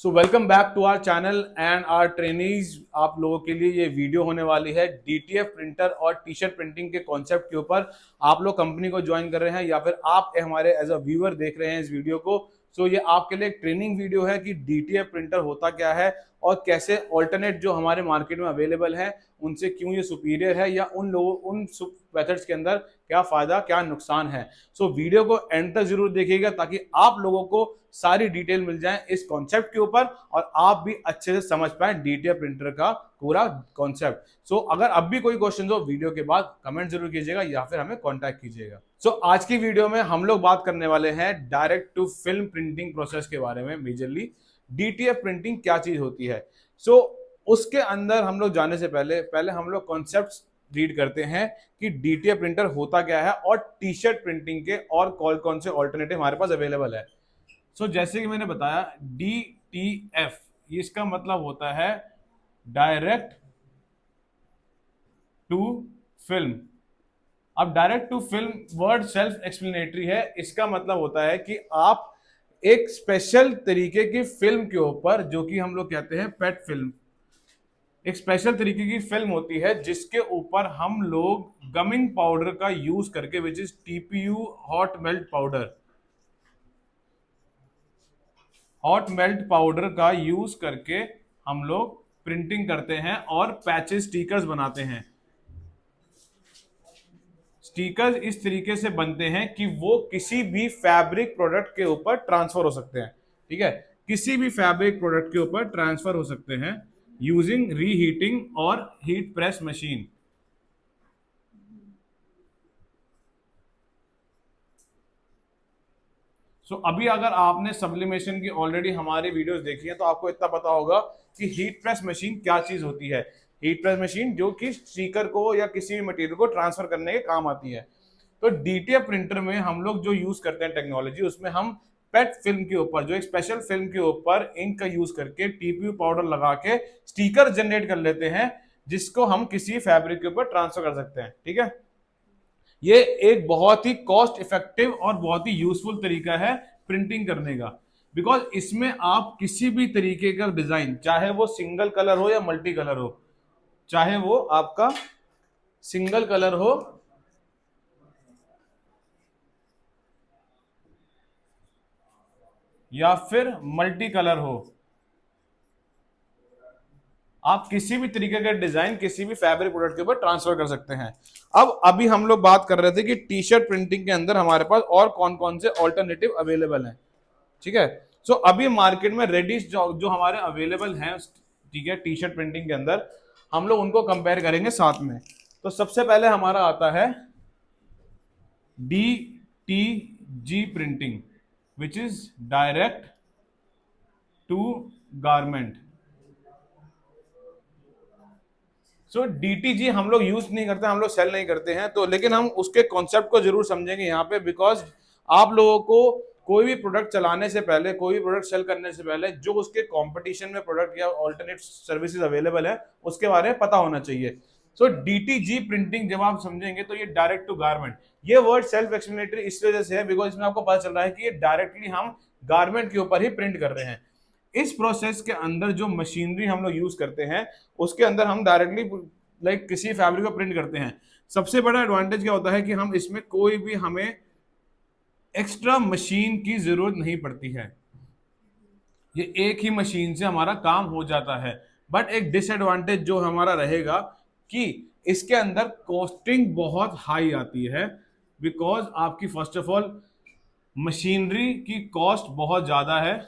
So welcome back to our channel and our trainees. आप लोगों के लिए ये वीडियो होने वाली है डीटीएफ प्रिंटर और टी शर्ट प्रिंटिंग के कॉन्सेप्ट के ऊपर। आप लोग कंपनी को ज्वाइन कर रहे हैं या फिर आप हमारे एज अ व्यूअर देख रहे हैं इस वीडियो को। सो ये आपके लिए एक ट्रेनिंग वीडियो है कि डीटीएफ प्रिंटर होता क्या है और कैसे ऑल्टरनेट जो हमारे मार्केट में अवेलेबल है उनसे क्यों ये सुपीरियर है या उन मेथड्स के अंदर क्या फायदा क्या नुकसान है। सो वीडियो को एंड तक जरूर देखिएगा ताकि आप लोगों को सारी डिटेल मिल जाए इस कॉन्सेप्ट के ऊपर और आप भी अच्छे से समझ पाए डीटीएफ प्रिंटर का पूरा कॉन्सेप्ट। सो अगर अब भी कोई क्वेश्चन हो वीडियो के बाद कमेंट जरूर कीजिएगा या फिर हमें कॉन्टैक्ट कीजिएगा। सो आज की वीडियो में हम लोग बात करने वाले हैं direct to film printing process के बारे में। मेजरली डीटीएफ प्रिंटिंग क्या चीज होती है। सो उसके अंदर हम लोग जाने से पहले हम लोग कॉन्सेप्ट रीड करते हैं कि डीटीएफ प्रिंटर होता क्या है और टी शर्ट प्रिंटिंग के और कौन कौन से ऑल्टरनेटिव हमारे पास अवेलेबल है। सो जैसे कि मैंने बताया DTF इसका मतलब होता है डायरेक्ट टू फिल्म। अब direct to film word self explanatory है। इसका मतलब होता है कि आप एक स्पेशल तरीके की फिल्म के ऊपर, जो कि हम लोग कहते हैं पेट फिल्म, एक स्पेशल तरीके की फिल्म होती है जिसके ऊपर हम लोग गमिंग पाउडर का यूज करके, which is TPU hot melt powder का यूज करके हम लोग प्रिंटिंग करते हैं और पैचेस स्टिकर्स बनाते हैं। स्टिकर्स इस तरीके से बनते हैं कि वो किसी भी फैब्रिक प्रोडक्ट के ऊपर ट्रांसफर हो सकते हैं। ठीक है, किसी भी फैब्रिक प्रोडक्ट के ऊपर ट्रांसफर हो सकते हैं यूजिंग रीहीटिंग और हीट प्रेस मशीन। अभी अगर आपने सब्लिमेशन की ऑलरेडी हमारी वीडियोस देखी है तो आपको इतना पता होगा कि हीट प्रेस मशीन क्या चीज होती है। हीट प्रेस मशीन जो कि स्टिकर को या किसी भी मटेरियल को ट्रांसफर करने के काम आती है। तो डीटीएफ प्रिंटर में हम लोग जो यूज करते हैं टेक्नोलॉजी, उसमें हम पेट फिल्म के ऊपर, जो एक स्पेशल फिल्म के ऊपर इंक का यूज करके TPU पाउडर लगा के स्टिकर जनरेट कर लेते हैं जिसको हम किसी फैब्रिक के ऊपर ट्रांसफर कर सकते हैं। ठीक है, ये एक बहुत ही कॉस्ट इफेक्टिव और बहुत ही यूजफुल तरीका है प्रिंटिंग करने का। बिकॉज इसमें आप किसी भी तरीके का डिजाइन, चाहे वो सिंगल कलर हो या मल्टी कलर हो, चाहे वो आपका सिंगल कलर हो या फिर मल्टी कलर हो, आप किसी भी तरीके का डिजाइन किसी भी फैब्रिक प्रोडक्ट के ऊपर ट्रांसफर कर सकते हैं। अब अभी हम लोग बात कर रहे थे कि टी शर्ट प्रिंटिंग के अंदर हमारे पास और कौन कौन से ऑल्टरनेटिव अवेलेबल हैं। ठीक है, सो अभी मार्केट में रेडिश जो हमारे अवेलेबल हैं, ठीक है, टी शर्ट प्रिंटिंग के अंदर हम लोग उनको कंपेयर करेंगे साथ में। तो सबसे पहले हमारा आता है DTG printing, which is direct to garment. So DTG हम लोग यूज नहीं करते, हम लोग सेल नहीं करते हैं, तो लेकिन हम उसके कॉन्सेप्ट को जरूर समझेंगे यहाँ पे। बिकॉज आप लोगों को कोई भी प्रोडक्ट चलाने से पहले, कोई भी प्रोडक्ट सेल करने से पहले, जो उसके कंपटीशन में प्रोडक्ट या ऑल्टरनेट सर्विसेज अवेलेबल है उसके बारे में पता होना चाहिए। सो DTG प्रिंटिंग जब आप समझेंगे तो ये डायरेक्ट टू गारमेंट, ये वर्ड सेल्फ एक्सप्लेनेटरी इस वजह से है बिकॉज इसमें आपको पता चल रहा है कि ये डायरेक्टली हम गारमेंट के ऊपर ही प्रिंट कर रहे हैं। इस प्रोसेस के अंदर जो मशीनरी हम लोग यूज करते हैं उसके अंदर हम डायरेक्टली लाइक किसी फैब्रिक को प्रिंट करते हैं। सबसे बड़ा एडवांटेज क्या होता है कि हम इसमें कोई भी हमें एक्स्ट्रा मशीन की जरूरत नहीं पड़ती है, ये एक ही मशीन से हमारा काम हो जाता है। बट एक डिसएडवांटेज जो हमारा रहेगा कि इसके अंदर कॉस्टिंग बहुत हाई आती है। बिकॉज आपकी फर्स्ट ऑफ ऑल मशीनरी की कॉस्ट बहुत ज्यादा है,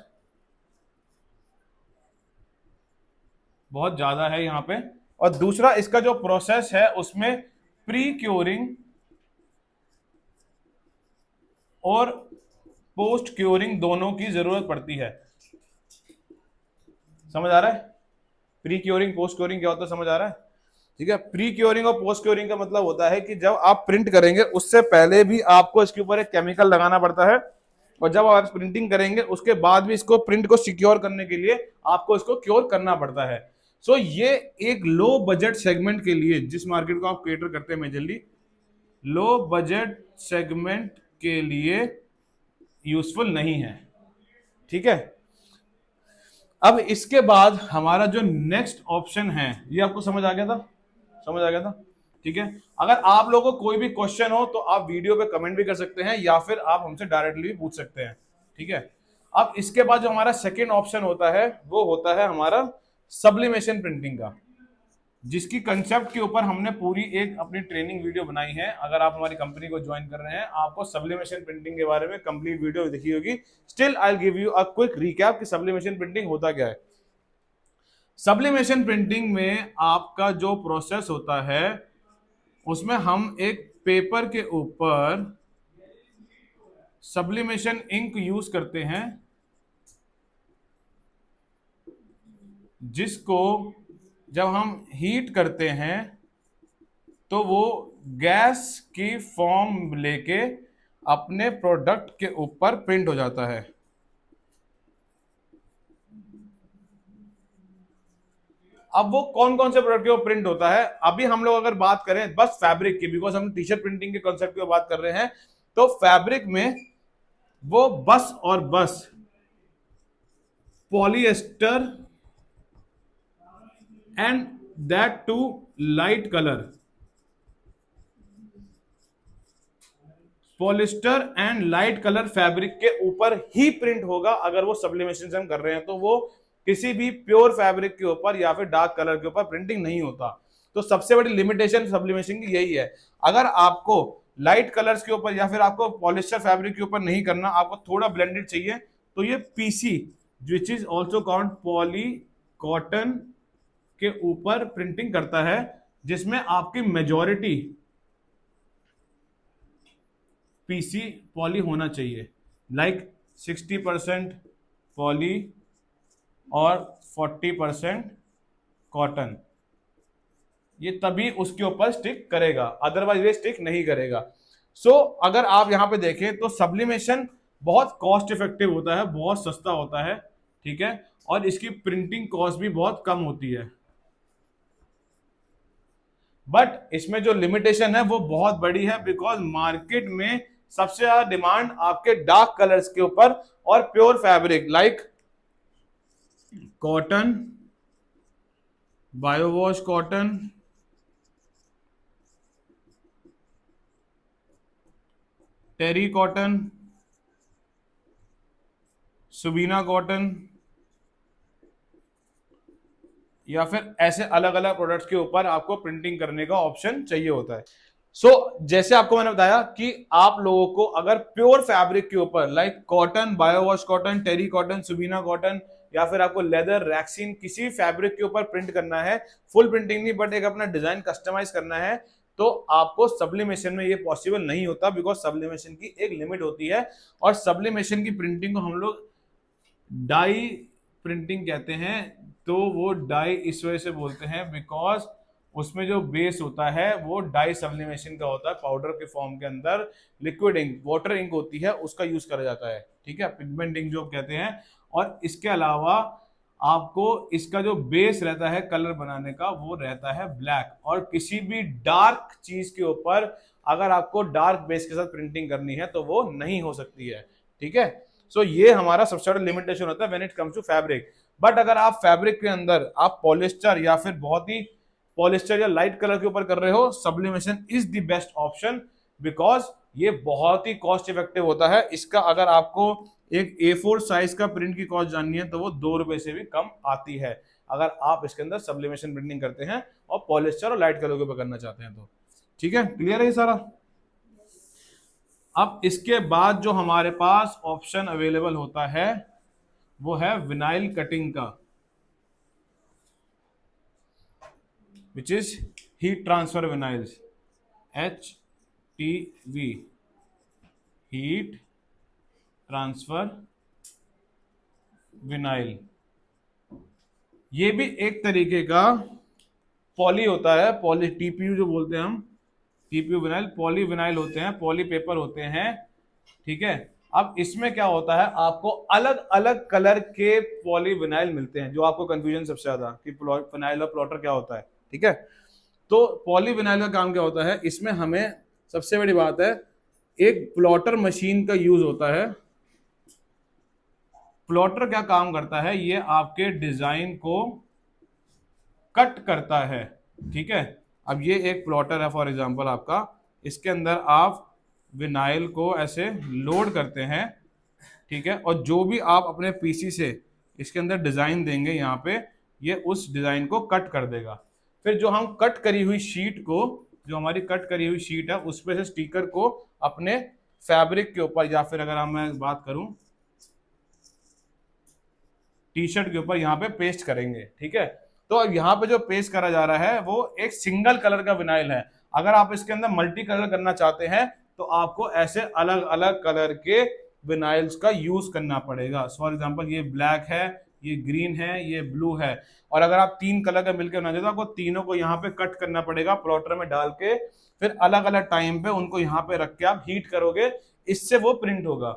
बहुत ज्यादा है यहाँ पे। और दूसरा, इसका जो प्रोसेस है उसमें प्री क्योरिंग और पोस्ट क्योरिंग दोनों की जरूरत पड़ती है। समझ आ रहा है? प्री क्योरिंग पोस्ट क्योरिंग क्या होता है, समझ आ रहा है? ठीक है, प्री क्योरिंग और पोस्ट क्योरिंग का मतलब होता है कि जब आप प्रिंट करेंगे उससे पहले भी आपको इसके ऊपर एक केमिकल लगाना पड़ता है, और जब आप प्रिंटिंग करेंगे उसके बाद भी इसको प्रिंट को सिक्योर करने के लिए आपको इसको क्योर करना पड़ता है। सो ये एक लो बजट सेगमेंट के लिए, जिस मार्केट को आप केटर करते हैं मेजरली, लो बजट सेगमेंट के लिए यूजफुल नहीं है। ठीक है, अब इसके बाद हमारा जो नेक्स्ट ऑप्शन है, ये आपको समझ आ गया था? समझ आ गया था? ठीक है। अगर आप लोगों को कोई भी क्वेश्चन हो तो आप वीडियो पे कमेंट भी कर सकते हैं या फिर आप हमसे डायरेक्टली भी पूछ सकते हैं। ठीक है। अब इसके बाद जो हमारा सेकेंड ऑप्शन होता है वो होता है हमारा सब्लिमेशन प्रिंटिंग का, जिसकी कंसेप्ट के ऊपर हमने पूरी एक अपनी ट्रेनिंग वीडियो बनाई है। अगर आप हमारी कंपनी को ज्वाइन कर रहे हैं, आपको सब्लिमेशन प्रिंटिंग के बारे में कंप्लीट वीडियो देखी होगी। Still I will give you a quick recap कि सब्लिमेशन प्रिंटिंग होता क्या है। सब्लिमेशन प्रिंटिंग में आपका जो प्रोसेस होता है उसमें हम एक पेपर के ऊपर सब्लिमेशन इंक यूज करते हैं, जिसको जब हम हीट करते हैं तो वो गैस की फॉर्म लेके अपने प्रोडक्ट के ऊपर प्रिंट हो जाता है। अब वो कौन कौन से प्रोडक्ट के ऊपर प्रिंट होता है, अभी हम लोग अगर बात करें बस फैब्रिक की, बिकॉज हम टी शर्ट प्रिंटिंग के कॉन्सेप्ट की बात कर रहे हैं, तो फैब्रिक में वो बस और बस polyester and that too light colour, polyester and light colour fabric के ऊपर ही प्रिंट होगा। अगर वो सब्लिमेशन से हम कर रहे हैं तो वो किसी भी प्योर फैब्रिक के ऊपर या फिर डार्क कलर के ऊपर प्रिंटिंग नहीं होता। तो सबसे बड़ी लिमिटेशन सब्लिमेशन की यही है। अगर आपको लाइट कलर्स के ऊपर या फिर आपको पॉलिस्टर फैब्रिक के ऊपर नहीं करना, आपको थोड़ा ब्लेंडेड चाहिए, तो ये PC which is also called poly cotton के ऊपर प्रिंटिंग करता है, जिसमें आपकी मेजॉरिटी पीसी पॉली होना चाहिए, लाइक 60% पॉली और 40% कॉटन। ये तभी उसके ऊपर स्टिक करेगा, अदरवाइज ये स्टिक नहीं करेगा। सो अगर आप यहां पे देखें तो सब्लिमेशन बहुत कॉस्ट इफेक्टिव होता है, बहुत सस्ता होता है। ठीक है। और इसकी प्रिंटिंग कॉस्ट भी बहुत कम होती है, बट इसमें जो लिमिटेशन है वो बहुत बड़ी है, बिकॉज मार्केट में सबसे ज्यादा डिमांड आपके डार्क कलर्स के ऊपर और pure fabric like cotton, biowash cotton, terry cotton, सुबीना कॉटन, या फिर ऐसे अलग अलग प्रोडक्ट्स के ऊपर आपको प्रिंटिंग करने का ऑप्शन चाहिए होता है। जैसे आपको मैंने बताया कि आप लोगों को अगर प्योर फैब्रिक के ऊपर like cotton, biowash cotton, terry cotton, सुबीना कॉटन, या फिर आपको लेदर, रैक्सीन, किसी फैब्रिक के ऊपर प्रिंट करना है, फुल प्रिंटिंग नहीं बट एक अपना डिजाइन कस्टमाइज करना है, तो आपको सब्लिमेशन में ये पॉसिबल नहीं होता, बिकॉज सब्लिमेशन की एक लिमिट होती है। और सब्लिमेशन की प्रिंटिंग को हम लोग डाई प्रिंटिंग कहते हैं। तो वो डाई इस वजह से बोलते हैं बिकॉज उसमें जो बेस होता है वो डाई सब्लिमेशन का होता है, पाउडर के फॉर्म के अंदर लिक्विड इंक, वाटर इंक होती है, उसका यूज करा जाता है। ठीक है, पिगमेंट इंक जो कहते हैं। और इसके अलावा आपको इसका जो बेस रहता है कलर बनाने का वो रहता है ब्लैक, और किसी भी डार्क चीज के ऊपर अगर आपको डार्क बेस के साथ प्रिंटिंग करनी है तो वो नहीं हो सकती है। ठीक है। सो ये हमारा सबसे बड़ा लिमिटेशन होता है when it comes to fabric. But अगर आप फैब्रिक के अंदर आप पॉलिस्टर या फिर बहुत ही पॉलिस्टर या लाइट कलर के ऊपर कर रहे हो, sublimation is the best option, because ये बहुत ही कॉस्ट इफेक्टिव होता है। इसका अगर आपको एक A4 साइज का प्रिंट की कॉस्ट जाननी है तो वो 2 रुपए से भी कम आती है, अगर आप इसके अंदर सब्लिमेशन प्रिंटिंग करते हैं और पॉलिस्टर और लाइट कलर के ऊपर करना चाहते हैं तो। ठीक है, क्लियर है ये सारा। अब इसके बाद जो हमारे पास ऑप्शन अवेलेबल होता है वो है विनाइल कटिंग का, which is heat transfer vinyls, HTV, heat transfer vinyl. ये भी एक तरीके का पॉली होता है, पॉली TPU जो बोलते हैं हम, TPU विनाइल, पॉली विनाइल होते हैं, पॉली पेपर होते हैं। ठीक है। अब इसमें क्या होता है, आपको अलग अलग कलर के पॉली विनाइल मिलते हैं, जो आपको कंफ्यूजन सबसे ज्यादा कि विनाइल और प्लॉटर क्या होता है। ठीक है। तो पॉली विनाइल का काम क्या होता है, इसमें हमें सबसे बड़ी बात है एक प्लॉटर मशीन का यूज होता है, प्लॉटर क्या काम करता है, ये आपके डिजाइन को कट करता है, ठीक है। अब ये एक प्लॉटर है फॉर एग्जांपल आपका, इसके अंदर आप विनाइल को ऐसे लोड करते हैं, ठीक है, और जो भी आप अपने पीसी से इसके अंदर डिजाइन देंगे यहाँ पे, ये उस डिजाइन को कट कर देगा। फिर जो हम कट करी हुई शीट को, जो हमारी कट करी हुई शीट है, उस पे से स्टिकर को अपने फैब्रिक के ऊपर, या फिर अगर मैं बात करूं टी शर्ट के ऊपर, यहाँ पे पेस्ट करेंगे, ठीक है। तो अब यहाँ पे जो पेस्ट करा जा रहा है वो एक सिंगल कलर का विनाइल है। अगर आप इसके अंदर मल्टी कलर करना चाहते हैं तो आपको ऐसे अलग अलग कलर के विनाइल्स का यूज करना पड़ेगा। फॉर एग्जांपल ये ब्लैक है, ये ग्रीन है, ये ब्लू है, और अगर आप तीन कलर का मिलकर बनाते तो आपको तीनों को यहाँ पे कट करना पड़ेगा प्लॉटर में डाल के, फिर अलग अलग टाइम पे उनको यहाँ पे रख के आप हीट करोगे, इससे वो प्रिंट होगा।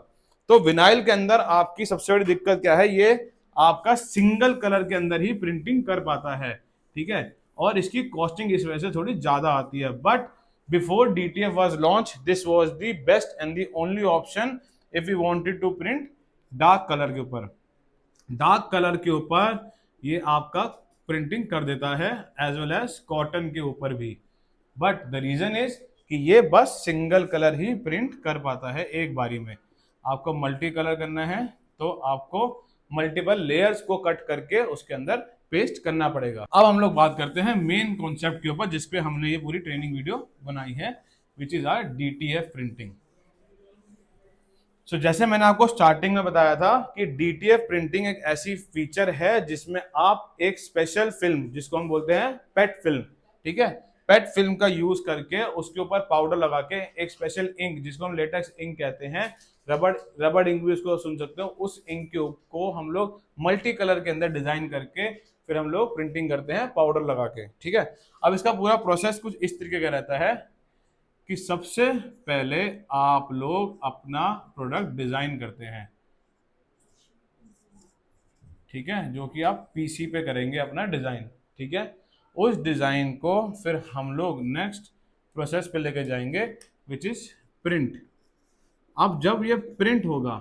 तो विनाइल के अंदर आपकी सबसे बड़ी दिक्कत क्या है, ये आपका सिंगल कलर के अंदर ही प्रिंटिंग कर पाता है, ठीक है, और इसकी कॉस्टिंग इस वजह से थोड़ी ज्यादा आती है। But before DTF was launch, this was the best and the only option if you wanted to print dark colour के ऊपर। डार्क कलर के ऊपर ये आपका प्रिंटिंग कर देता है, एज वेल एज कॉटन के ऊपर भी। बट द रीजन इज कि ये बस सिंगल कलर ही प्रिंट कर पाता है एक बारी में। आपको मल्टी कलर करना है तो आपको मल्टीपल लेयर्स को कट करके उसके अंदर पेस्ट करना पड़ेगा। अब हम लोग बात करते हैं मेन कॉन्सेप्ट के ऊपर, जिसपे हमने ये पूरी ट्रेनिंग वीडियो बनाई है, which is our DTF printing. जैसे मैंने आपको स्टार्टिंग में बताया था कि DTF प्रिंटिंग एक ऐसी फीचर है जिसमें आप एक स्पेशल फिल्म, जिसको हम बोलते हैं पेट फिल्म, ठीक है, पेट फिल्म का यूज करके उसके ऊपर पाउडर लगा के एक स्पेशल इंक, जिसको हम लेटेक्स इंक कहते हैं, रबड़ इंक भी उसको सुन सकते हो, उस इंक को हम लोग मल्टी कलर के अंदर डिजाइन करके फिर हम लोग प्रिंटिंग करते हैं पाउडर लगा के, ठीक है। अब इसका पूरा प्रोसेस कुछ इस तरीके का रहता है कि सबसे पहले आप लोग अपना प्रोडक्ट डिजाइन करते हैं, ठीक है, जो कि आप पीसी पे करेंगे अपना डिजाइन, ठीक है। उस डिजाइन को फिर हम लोग नेक्स्ट प्रोसेस पे लेके जाएंगे, विच इज प्रिंट। अब जब ये प्रिंट होगा,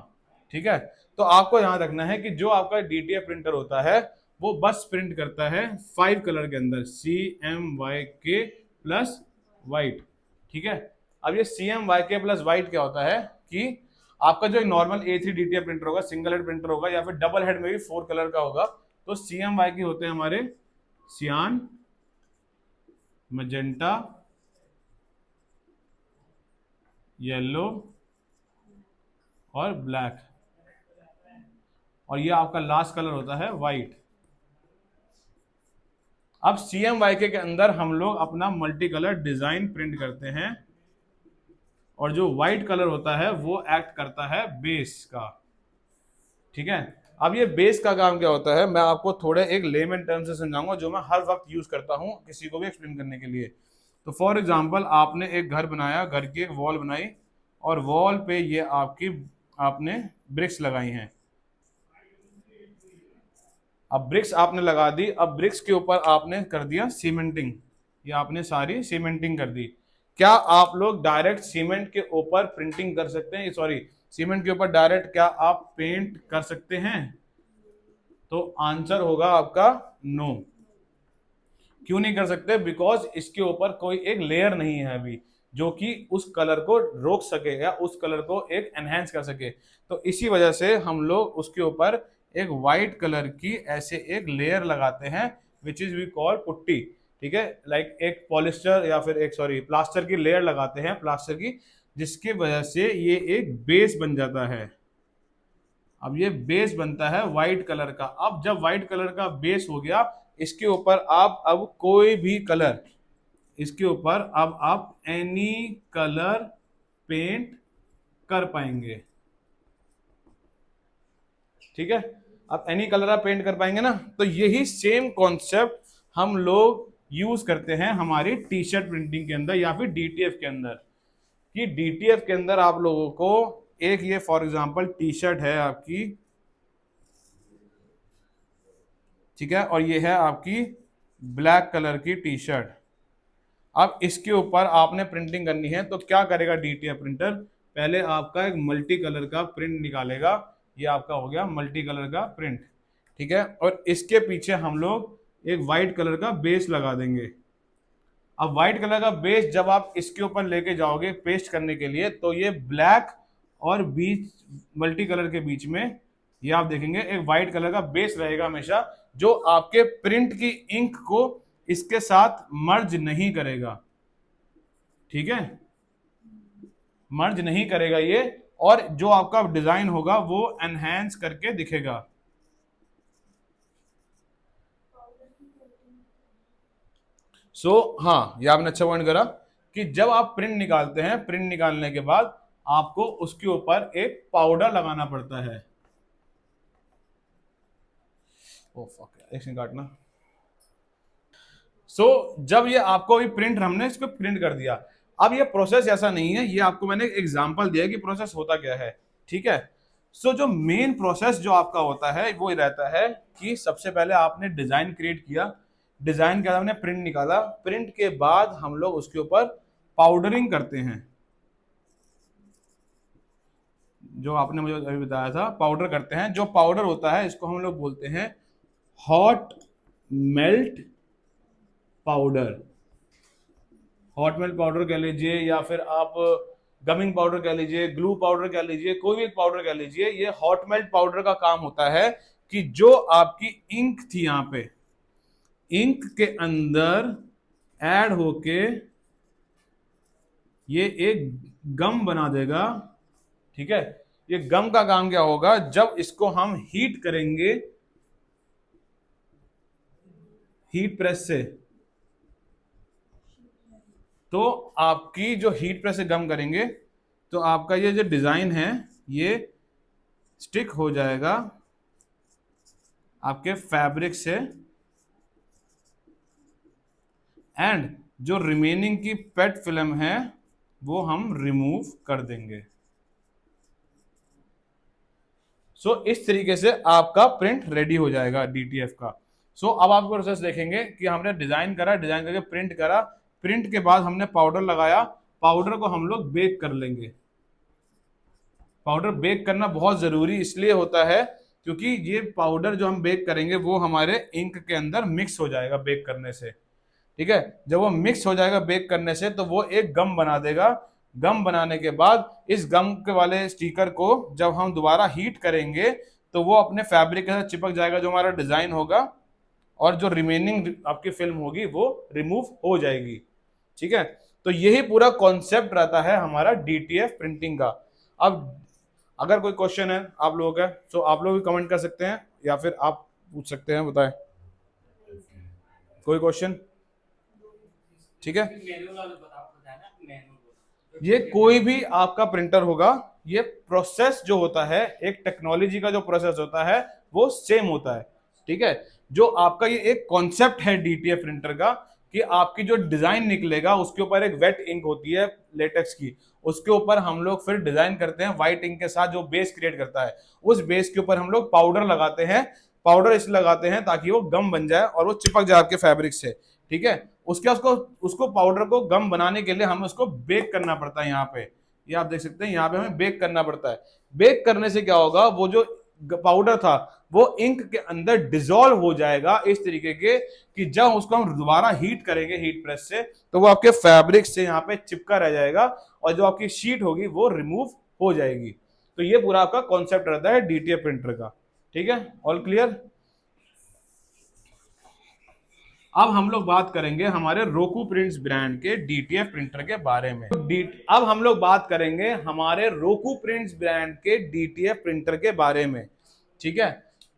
ठीक है, तो आपको ध्यान रखना है कि जो आपका DTF प्रिंटर होता है वो बस प्रिंट करता है 5 कलर के अंदर, CMYK प्लस वाइट, ठीक है। अब ये CMYK प्लस वाइट क्या होता है कि आपका जो नॉर्मल A3 DTF प्रिंटर होगा, सिंगल हेड प्रिंटर होगा, या फिर डबल हेड में भी 4 कलर का होगा, तो CMYK होते हैं हमारे सियान, मैजेंटा, येलो और ब्लैक, और ये आपका लास्ट कलर होता है व्हाइट। अब CMYK के अंदर हम लोग अपना मल्टी कलर डिजाइन प्रिंट करते हैं, और जो व्हाइट कलर होता है वो एक्ट करता है बेस का, ठीक है। अब ये बेस का काम क्या होता है, मैं आपको थोड़े एक लेमन टर्म से समझाऊंगा, जो मैं हर वक्त यूज करता हूं किसी को भी एक्सप्लेन करने के लिए। तो फॉर एग्जांपल आपने एक घर बनाया, घर की एक वॉल बनाई, और वॉल पे ये आपने ब्रिक्स लगाई हैं। अब ब्रिक्स आपने लगा दी, अब ब्रिक्स के ऊपर आपने कर दिया सीमेंटिंग, ये आपने सारी सीमेंटिंग कर दी। क्या आप लोग डायरेक्ट सीमेंट के ऊपर प्रिंटिंग कर सकते हैं, सॉरी, सीमेंट के ऊपर डायरेक्ट क्या आप पेंट कर सकते हैं? तो आंसर होगा आपका नो। क्यों नहीं कर सकते? बिकॉज इसके ऊपर कोई एक लेयर नहीं है अभी जो कि उस कलर को रोक सके या उस कलर को एक एनहेंस कर सके। तो इसी वजह से हम लोग उसके ऊपर एक वाइट कलर की ऐसे एक लेयर लगाते हैं, which is we call putty, ठीक है, लाइक एक पॉलिस्टर या फिर एक प्लास्टर की लेयर लगाते हैं, प्लास्टर की, जिसकी वजह से ये एक बेस बन जाता है। अब ये बेस बनता है व्हाइट कलर का। अब जब व्हाइट कलर का बेस हो गया, इसके ऊपर आप अब कोई भी कलर, इसके ऊपर अब आप एनी कलर पेंट कर पाएंगे, ठीक है। अब एनी कलर आप पेंट कर पाएंगे ना, तो यही सेम कॉन्सेप्ट हम लोग यूज करते हैं हमारी टी शर्ट प्रिंटिंग के अंदर या फिर DTF के अंदर। कि DTF के अंदर आप लोगों को एक, ये फॉर एग्जांपल टी शर्ट है आपकी, ठीक है, और ये है आपकी ब्लैक कलर की टी शर्ट। अब इसके ऊपर आपने प्रिंटिंग करनी है, तो क्या करेगा DTF प्रिंटर? पहले आपका एक मल्टी कलर का प्रिंट निकालेगा, ये आपका हो गया मल्टी कलर का प्रिंट, ठीक है। और इसके पीछे हम लोग एक वाइट कलर का बेस लगा देंगे। अब व्हाइट कलर का बेस जब आप इसके ऊपर लेके जाओगे पेस्ट करने के लिए, तो ये ब्लैक और बीच मल्टी कलर के बीच में ये आप देखेंगे एक व्हाइट कलर का बेस रहेगा हमेशा, जो आपके प्रिंट की इंक को इसके साथ मर्ज नहीं करेगा, ठीक है, मर्ज नहीं करेगा ये, और जो आपका डिजाइन होगा वो एनहेंस करके दिखेगा। हाँ, ये आपने अच्छा पॉइंट करा कि जब आप प्रिंट निकालते हैं, प्रिंट निकालने के बाद आपको उसके ऊपर एक पाउडर लगाना पड़ता है। ओ फक, एक सेकंड काटना। जब ये आपको ये प्रिंट, हमने इसको प्रिंट कर दिया, अब ये प्रोसेस ऐसा नहीं है, ये आपको मैंने एग्जांपल दिया कि प्रोसेस होता क्या है, ठीक है। जो मेन प्रोसेस जो आपका होता है वो रहता है कि सबसे पहले आपने डिजाइन क्रिएट किया, डिजाइन के बाद हमने प्रिंट निकाला, प्रिंट के बाद हम लोग उसके ऊपर पाउडरिंग करते हैं, जो आपने मुझे अभी बताया था, पाउडर करते हैं। जो पाउडर होता है इसको हम लोग बोलते हैं hot melt powder. Hot melt powder कह लीजिए, या फिर आप गमिंग पाउडर कह लीजिए, ग्लू पाउडर कह लीजिए, कोई भी एक पाउडर कह लीजिए। ये हॉट मेल्ट पाउडर का काम होता है कि जो आपकी इंक थी यहां पे, इंक के अंदर ऐड होके ये एक गम बना देगा, ठीक है। ये गम का काम क्या होगा, जब इसको हम हीट करेंगे हीट प्रेस से, तो आपकी जो हीट प्रेस से गम करेंगे तो आपका ये जो डिजाइन है ये स्टिक हो जाएगा आपके फैब्रिक से, एंड जो रिमेनिंग की पेट फिल्म है वो हम रिमूव कर देंगे। इस तरीके से आपका प्रिंट रेडी हो जाएगा डीटीएफ का। अब आप प्रोसेस देखेंगे कि हमने डिजाइन करा, डिजाइन करके प्रिंट करा, प्रिंट के बाद हमने पाउडर लगाया, पाउडर को हम लोग बेक कर लेंगे। पाउडर बेक करना बहुत जरूरी इसलिए होता है क्योंकि ये पाउडर जो हम बेक करेंगे वो हमारे इंक के अंदर मिक्स हो जाएगा बेक करने से, ठीक है। जब वो मिक्स हो जाएगा बेक करने से तो वो एक गम बना देगा। गम बनाने के बाद इस गम के वाले स्टिकर को जब हम दोबारा हीट करेंगे तो वो अपने फैब्रिक के साथ चिपक जाएगा, जो हमारा डिजाइन होगा, और जो रिमेनिंग आपकी फिल्म होगी वो रिमूव हो जाएगी, ठीक है। तो यही पूरा कॉन्सेप्ट रहता है हमारा डीटीएफ प्रिंटिंग का। अब अगर कोई क्वेश्चन है आप लोगों का तो आप लोग भी कमेंट कर सकते हैं या फिर आप पूछ सकते हैं, बताएं कोई क्वेश्चन, ठीक है। ये कोई भी आपका प्रिंटर होगा, ये प्रोसेस जो होता है, एक टेक्नोलॉजी का जो प्रोसेस होता है वो सेम होता है, ठीक है। जो आपका ये एक कॉन्सेप्ट है डीटीएफ प्रिंटर का कि आपकी जो डिजाइन निकलेगा उसके ऊपर एक वेट इंक होती है लेटेक्स की, उसके ऊपर हम लोग फिर डिजाइन करते हैं व्हाइट इंक के साथ, जो बेस क्रिएट करता है। उस बेस के ऊपर हम लोग पाउडर लगाते हैं, पाउडर इसलिए लगाते हैं ताकि वो गम बन जाए और वो चिपक जाए आपके फैब्रिक से, ठीक है। उसके उसको उसको पाउडर को गम बनाने के लिए हमें उसको बेक करना पड़ता है। यहाँ पे ये आप देख सकते हैं, यहाँ पे हमें बेक करना पड़ता है। बेक करने से क्या होगा, वो जो पाउडर था वो इंक के अंदर डिसॉल्व हो जाएगा इस तरीके के कि जब उसको हम दोबारा हीट करेंगे हीट प्रेस से तो वो आपके फैब्रिक से यहाँ पे चिपका रह जाएगा और जो आपकी शीट होगी वो रिमूव हो जाएगी। तो ये पूरा आपका कॉन्सेप्ट रहता है डीटीएफ प्रिंटर का, ठीक है। All clear. अब हम लोग बात करेंगे हमारे roku प्रिंट्स ब्रांड के डीटीएफ प्रिंटर के बारे में। अब हम लोग बात करेंगे हमारे roku प्रिंट्स ब्रांड के डीटीएफ प्रिंटर के बारे में, ठीक है।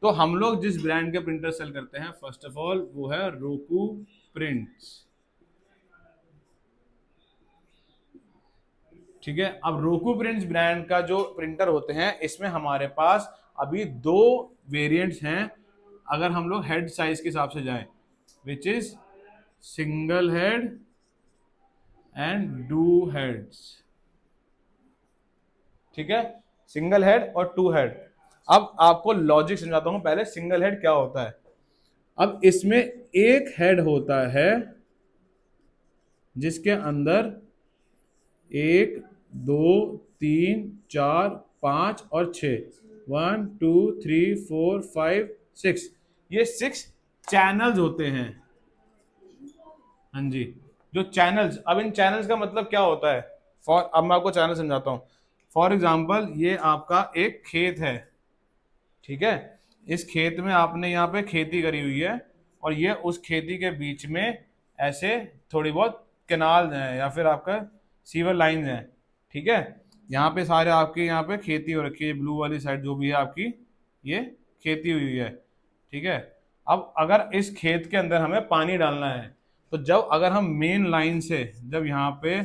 तो हम लोग जिस ब्रांड के प्रिंटर सेल करते हैं फर्स्ट ऑफ ऑल वो है roku प्रिंट्स, ठीक है। अब roku प्रिंट्स ब्रांड का जो प्रिंटर होते हैं इसमें हमारे पास अभी दो वेरिएंट्स हैं अगर हम लोग हेड साइज के हिसाब से जाएं, which is single head and two heads, ठीक है। सिंगल हेड और टू हेड। अब आपको लॉजिक समझाता हूं, पहले सिंगल हेड क्या होता है। अब इसमें एक हेड होता है जिसके अंदर 1 2 3 4 5 और 6 1 2 3 4 5 6, ये 6 चैनल्स होते हैं। हाँ जी, जो चैनल्स, अब इन चैनल्स का मतलब क्या होता है, अब मैं आपको चैनल समझाता हूँ। फॉर एग्जाम्पल ये आपका एक खेत है, ठीक है, इस खेत में आपने यहाँ पे खेती करी हुई है, और ये उस खेती के बीच में ऐसे थोड़ी बहुत कैनाल हैं या फिर आपका सीवर लाइन है, ठीक है। यहाँ पे सारे आपके यहाँ पे खेती हो रखी है, ब्लू वाली साइड जो भी है आपकी, ये खेती हुई है, ठीक है। अब अगर इस खेत के अंदर हमें पानी डालना है, तो जब अगर हम मेन लाइन से जब यहाँ पे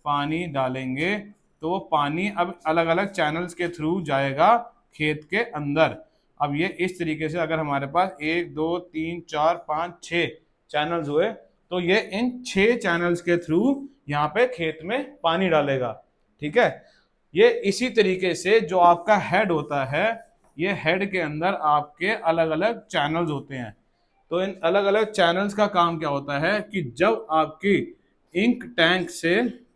पानी डालेंगे, तो वो पानी अब अलग अलग चैनल्स के थ्रू जाएगा खेत के अंदर। अब ये इस तरीके से अगर हमारे पास 1 2 3 4 5 6 चैनल्स हुए, तो ये इन 6 चैनल्स के थ्रू यहाँ पे खेत में पानी डालेगा, ठीक है। ये इसी तरीके से जो आपका हेड होता है, ये हेड के अंदर आपके अलग अलग चैनल्स होते हैं। तो इन अलग अलग चैनल्स का काम क्या होता है कि जब आपकी इंक टैंक से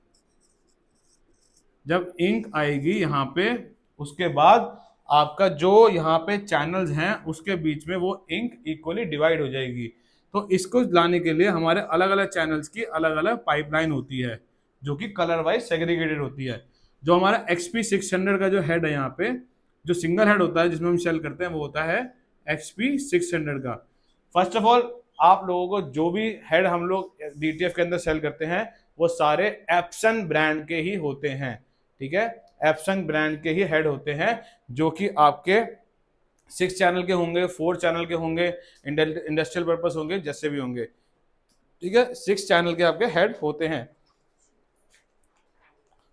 जब इंक आएगी यहाँ पे, उसके बाद आपका जो यहाँ पे चैनल्स हैं उसके बीच में वो इंक इक्वली डिवाइड हो जाएगी। तो इसको लाने के लिए हमारे अलग अलग चैनल्स की अलग अलग पाइपलाइन होती है, जो कि कलर वाइज सेग्रीगेटेड होती है। जो हमारा XP600 का जो हेड है यहाँ पे, जो सिंगल हेड होता है जिसमें हम सेल करते हैं, वो होता है XP600 का। फर्स्ट ऑफ ऑल, आप लोगों को जो भी हेड हम लोग DTF के अंदर सेल करते हैं, वो सारे एप्सन ब्रांड के ही होते हैं, ठीक है। एप्सन ब्रांड के ही हेड होते हैं, जो कि आपके 6 चैनल के होंगे, 4 चैनल के होंगे, इंडस्ट्रियल पर्पस होंगे, जैसे भी होंगे, ठीक है। 6 चैनल के आपके हेड होते हैं।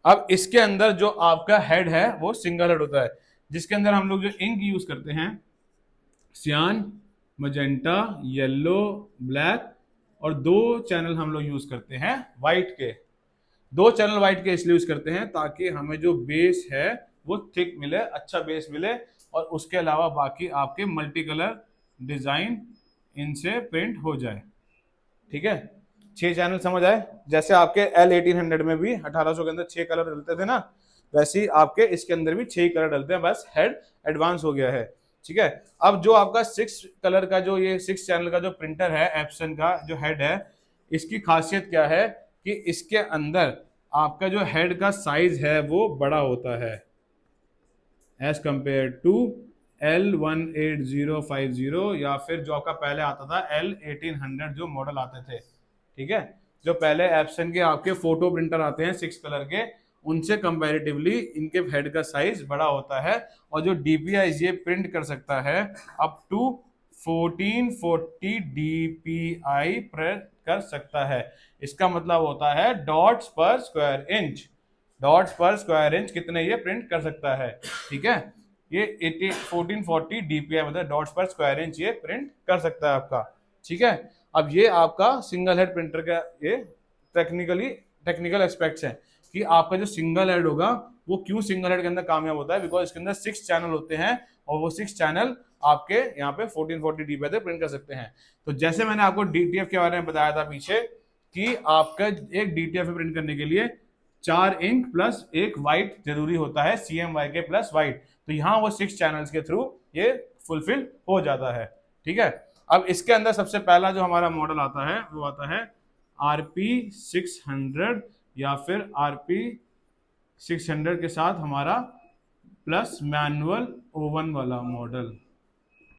अब इसके अंदर जो आपका हेड है वो सिंगल हेड होता है, जिसके अंदर हम लोग जो इंक यूज करते हैं, सियान, मजेंटा, येलो, ब्लैक, और 2 चैनल हम लोग यूज करते हैं व्हाइट के। 2 चैनल व्हाइट के इसलिए यूज करते हैं ताकि हमें जो बेस है वो थिक मिले, अच्छा बेस मिले, और उसके अलावा बाकी आपके मल्टी कलर डिजाइन इनसे प्रिंट हो जाए, ठीक है। 6 चैनल समझ आए? जैसे आपके L1800 में भी 1800 के अंदर 6 कलर डलते थे ना, वैसे ही आपके इसके अंदर भी 6 कलर डलते हैं, बस हेड एडवांस हो गया है, ठीक है। अब जो आपका 6 कलर का जो ये 6 चैनल का जो प्रिंटर है, एप्सन का जो हेड है, इसकी खासियत क्या है कि इसके अंदर आपका जो हेड का साइज है वो बड़ा होता है एज कंपेयर टू L18050, या फिर जो आपका पहले आता था L1800 जो मॉडल आते थे, ठीक है। जो पहले एप्सन के आपके फोटो प्रिंटर आते हैं 6 कलर के, उनसे कंपैरेटिवली इनके हेड का साइज बड़ा होता है, और जो DPI ये प्रिंट कर सकता है अप टू 1440 DPI प्रिंट कर सकता है। इसका मतलब होता है डॉट्स पर स्क्वायर इंच, डॉट्स पर स्क्वायर इंच कितने ये प्रिंट कर सकता है, ठीक है। ये 1440 DPI मतलब डॉट्स पर स्क्वायर इंच ये प्रिंट कर सकता है आपका, ठीक है। अब ये आपका सिंगल हेड प्रिंटर का ये टेक्निकल एस्पेक्ट्स हैं कि आपका जो सिंगल हेड होगा वो क्यों सिंगल हेड के अंदर कामयाब होता है, बिकॉज इसके अंदर 6 चैनल होते हैं, और वो 6 चैनल आपके यहाँ पे 1440 DPI तक प्रिंट कर सकते हैं। तो जैसे मैंने आपको DTF के बारे में बताया था पीछे कि आपका एक DTF प्रिंट करने के लिए 4 इंक प्लस एक व्हाइट जरूरी होता है, CMYK प्लस व्हाइट, तो यहाँ वो 6 चैनल्स के थ्रू ये फुलफिल हो जाता है, ठीक है। अब इसके अंदर सबसे पहला जो हमारा मॉडल आता है वो आता है RP600, या फिर RP600 के साथ हमारा प्लस मैनुअल ओवन वाला मॉडल,